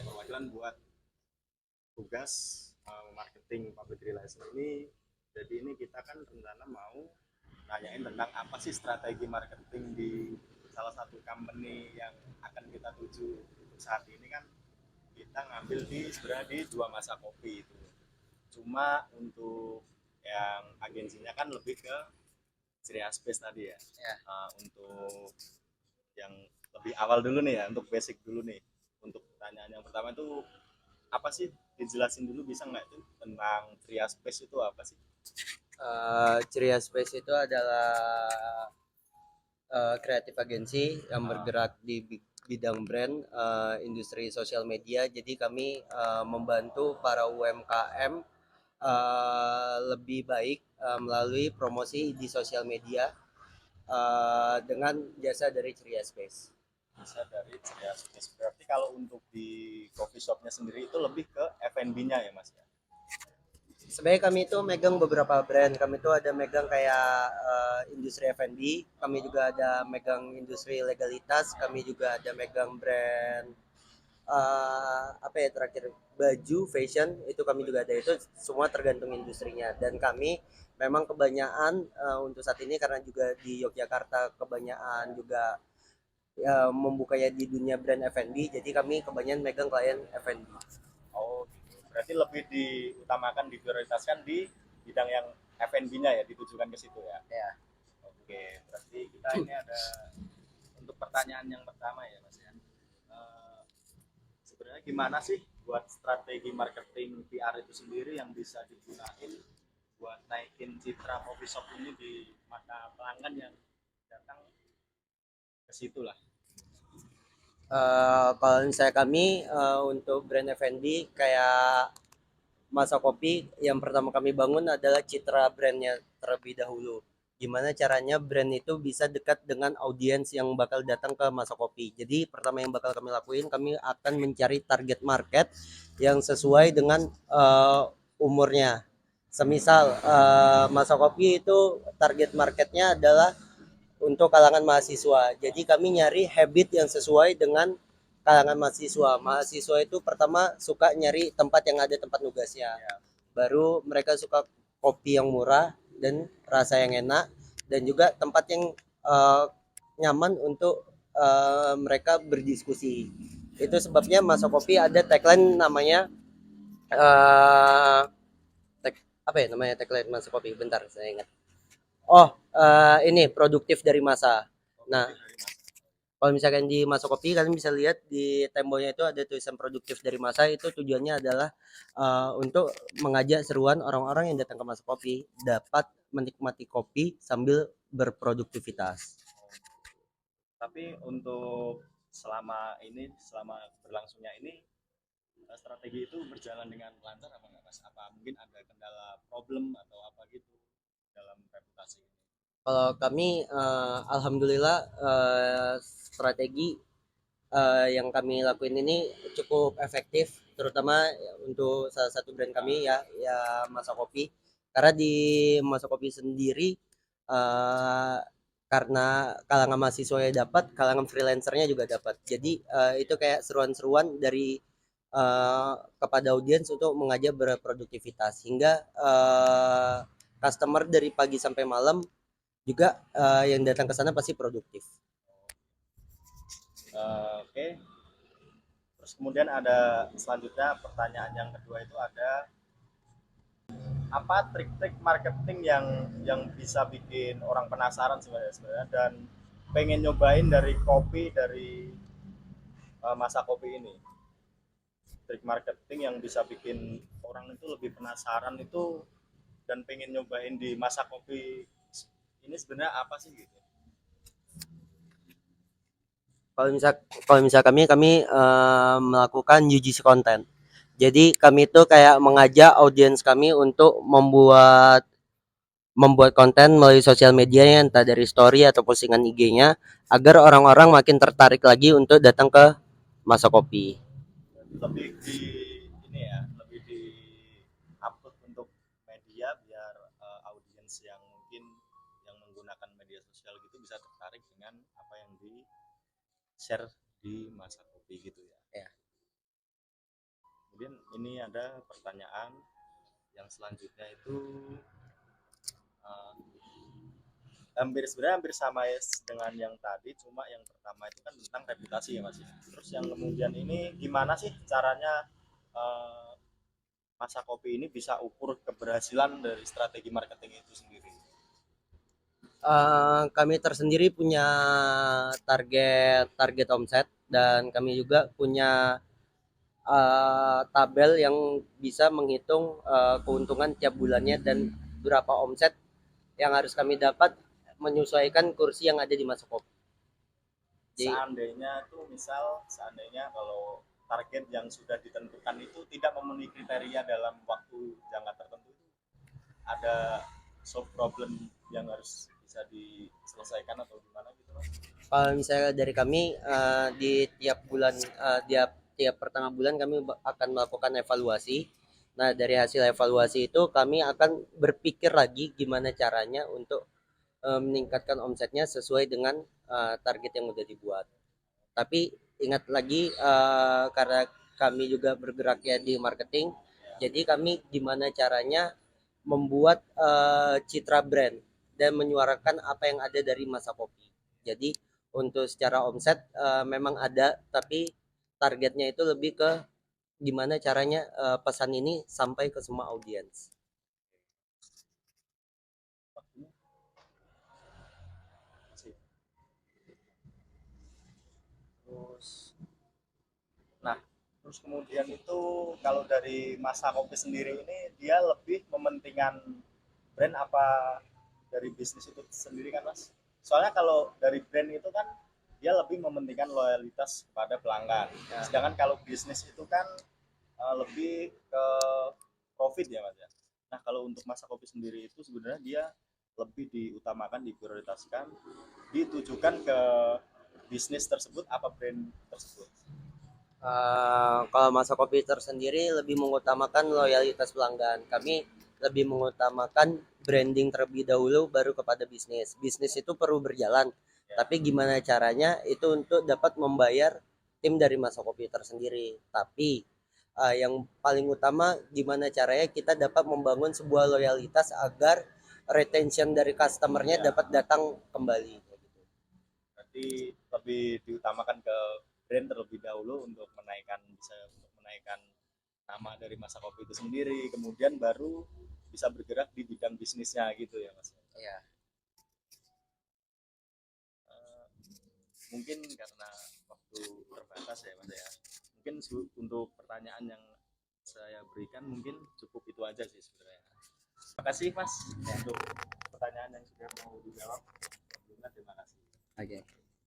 perwakilan buat tugas marketing public relation ini. Jadi ini kita kan rencana mau nanyain tentang apa sih strategi marketing di salah satu company yang akan kita tuju saat ini kan. Kita ngambil di sebenarnya di dua masa kopi itu, cuma untuk yang agensinya kan lebih ke Ceria Space tadi ya. Ya. Untuk yang lebih awal dulu nih ya, untuk basic dulu nih, untuk pertanyaan yang pertama itu apa sih, dijelasin dulu bisa nggak itu tentang Ceria Space itu apa sih? Ceria Space itu adalah kreatif agensi yang uh, bergerak di bidang brand, industri sosial media. Jadi kami membantu para UMKM lebih baik melalui promosi di sosial media dengan jasa dari Ceria Space. Bisa dari Ceria Space, berarti kalau untuk di coffee shopnya sendiri itu lebih ke F&B-nya ya mas ya? Sebenarnya kami itu megang beberapa brand. Kami itu ada megang kayak industri F&B, kami juga ada megang industri legalitas, kami juga ada megang brand apa ya terakhir baju fashion itu kami juga ada, itu semua tergantung industrinya. Dan kami memang kebanyakan untuk saat ini karena juga di Yogyakarta kebanyakan juga membukanya di dunia brand F&B, jadi kami kebanyakan megang klien F&B. Oh gitu. Berarti lebih diutamakan, diprioritaskan di bidang yang F&B-nya ya, ditujukan ke situ ya. Ya. Oke, berarti kita ini ada untuk pertanyaan yang pertama ya Mas ya. Eh, Sebenarnya gimana sih buat strategi marketing PR itu sendiri yang bisa digunakan buat naikin citra coffee shop ini di mata pelanggan yang datang ke situ lah. Kalau misalnya kami untuk brand F&B kayak Masa Kopi, yang pertama kami bangun adalah citra brandnya terlebih dahulu. Gimana caranya brand itu bisa dekat dengan audiens yang bakal datang ke Masa Kopi. Jadi pertama yang bakal kami lakuin, kami akan mencari target market yang sesuai dengan umurnya. Semisal Masa Kopi itu target marketnya adalah untuk kalangan mahasiswa. Jadi kami nyari habit yang sesuai dengan kalangan mahasiswa. Mahasiswa itu pertama suka nyari tempat yang ada tempat nugasnya. Ya. Baru mereka suka kopi yang murah dan rasa yang enak, dan juga tempat yang nyaman untuk mereka berdiskusi. Itu sebabnya Masa Kopi ada tagline namanya uh, apa ya namanya tagline Masa Kopi? Bentar saya ingat. Oh, ini produktif dari masa. Nah, Produktif dari masa. kalau misalkan di Masa Kopi kalian bisa lihat di temboknya itu ada tulisan produktif dari masa, itu tujuannya adalah untuk mengajak seruan orang-orang yang datang ke Masa Kopi dapat menikmati kopi sambil berproduktivitas. Tapi untuk selama berlangsungnya ini, strategi itu berjalan dengan lancar apa enggak mas? Apa mungkin ada kendala problem atau apa gitu dalam reputasi ini? Kalau kami alhamdulillah strategi yang kami lakuin ini cukup efektif, terutama untuk salah satu brand kami ya, ya Masa Kopi. Karena di Masa Kopi sendiri uh, karena kalangan mahasiswa dapat, kalangan freelancernya juga dapat. Jadi itu kayak seruan-seruan dari kepada audiens untuk mengajak berproduktivitas hingga customer dari pagi sampai malam juga yang datang ke sana pasti produktif. Oke, terus kemudian ada selanjutnya pertanyaan yang kedua itu ada apa trik-trik marketing yang bisa bikin orang penasaran sebenarnya dan pengen nyobain dari kopi dari masa kopi ini, trik marketing yang bisa bikin orang itu lebih penasaran itu dan pengen nyobain di masa kopi ini sebenarnya apa sih gitu? Kalau misal kami melakukan UGC konten. Jadi kami itu kayak mengajak audiens kami untuk membuat konten melalui sosial media, entah dari story atau postingan IG-nya, agar orang-orang makin tertarik lagi untuk datang ke Masa Kopi. Lebih di ini ya, lebih di upload untuk media biar audiens yang mungkin yang menggunakan media sosial gitu bisa tertarik dengan apa yang di share di masa kopi gitu ya. Ya. Kemudian ini ada pertanyaan yang selanjutnya itu eh, sebenarnya hampir sama ya dengan yang tadi, cuma yang pertama itu kan tentang reputasi ya Mas. Terus yang kemudian ini gimana sih caranya eh, Masa Kopi ini bisa ukur keberhasilan dari strategi marketing itu sendiri? Kami tersendiri punya target target omset dan kami juga punya tabel yang bisa menghitung keuntungan tiap bulannya dan berapa omset yang harus kami dapat menyesuaikan kursi yang ada di Masa Kopi. Jadi Seandainya tuh misal seandainya kalau target yang sudah ditentukan itu tidak memenuhi kriteria dalam waktu jangka tertentu, itu ada solve problem yang harus bisa diselesaikan atau gimana gitu Mas? kalau misalnya dari kami di tiap bulan tiap tiap pertengahan bulan kami akan melakukan evaluasi. Nah, dari hasil evaluasi itu kami akan berpikir lagi gimana caranya untuk meningkatkan omsetnya sesuai dengan target yang udah dibuat. Tapi ingat lagi karena kami juga bergerak ya di marketing, jadi kami gimana caranya membuat citra brand dan menyuarakan apa yang ada dari Masa Kopi. Jadi untuk secara omset memang ada, tapi targetnya itu lebih ke gimana caranya pesan ini sampai ke semua audiens. Terus, nah, terus kemudian itu kalau dari Masa Kopi sendiri ini dia lebih mementingkan brand apa dari bisnis itu sendiri kan Mas? Soalnya kalau dari brand itu kan dia lebih mementingkan loyalitas kepada pelanggan. Ya. Sedangkan kalau bisnis itu kan lebih ke profit ya Mas ya. Nah, kalau untuk Masa Kopi sendiri itu sebenarnya dia lebih diutamakan, diprioritaskan, ditujukan ke bisnis tersebut apa brand tersebut. Kalau Masa Kopi tersendiri lebih mengutamakan loyalitas pelanggan. Kami lebih mengutamakan branding terlebih dahulu baru kepada bisnis. Bisnis itu perlu berjalan, tapi gimana caranya itu untuk dapat membayar tim dari Masa Kopi tersendiri. Tapi yang paling utama gimana caranya kita dapat membangun sebuah loyalitas agar retention dari customernya Ya, dapat datang kembali. berarti lebih diutamakan ke brand terlebih dahulu untuk menaikkan nama dari Masa Kopi itu sendiri, kemudian baru bisa bergerak di bidang bisnisnya gitu ya Mas. Ya. Eh, Mungkin karena waktu terbatas ya Mas ya. Mungkin untuk pertanyaan yang saya berikan mungkin cukup itu aja sih sebenarnya. Terima kasih Mas untuk pertanyaan yang sudah mau dijawab. Terima kasih. Oke.